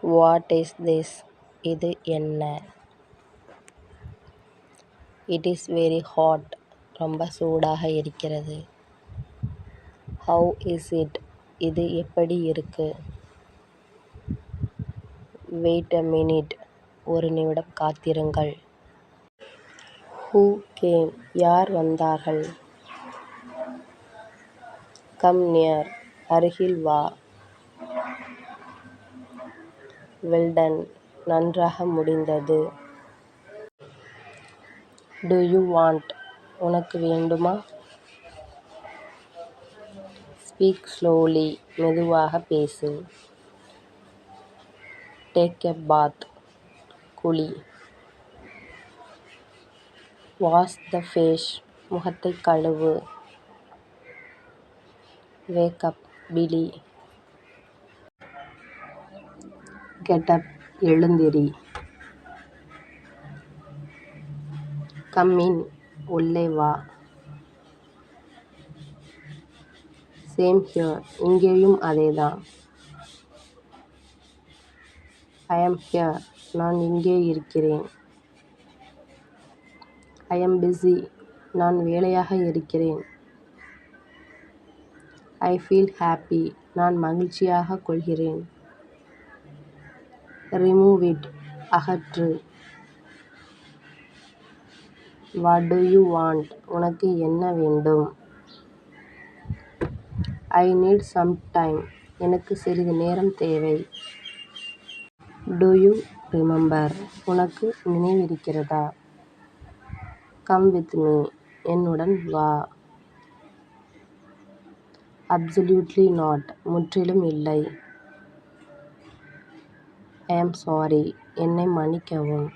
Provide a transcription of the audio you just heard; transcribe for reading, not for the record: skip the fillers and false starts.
What is this? இது என்ன? It is very hot. ரொம்ப சூடாக இருக்கிறது. How is it? இது எப்படி இருக்கு? Wait a minute. ஒரு நிமிடம் காத்திருங்கள். Who came? யார் வந்தார்கள்? Come near. அருகில் வா. Well done. நன்றாக முடிந்தது. Do you want? உனக்கு வேண்டுமா? Speak slowly. மெதுவாக பேசு. Take a bath. குளி. Wash the face. முகத்தை கழுவு. Wake up. விழி. Get up. எழுந்திரி. Come in. உள்ளே வா. Same here. இங்கேயும் அதேதான். ஐ am here. நான் இங்கே இருக்கிறேன். ஐ am busy. நான் வேலையாக இருக்கிறேன். I feel happy. நான் மகிழ்ச்சியாக கொள்கிறேன். Remove it. அகற்று. What do you want? உனக்கு என்ன வேண்டும்? I need some time. எனக்கு சிறிது நேரம் தேவை. Do you remember? உனக்கு நினைவிருக்கிறதா? Come with me. என்னுடன் வா. Absolutely not. முற்றிலும் இல்லை. I am sorry. என்னை மன்னிக்கவும்.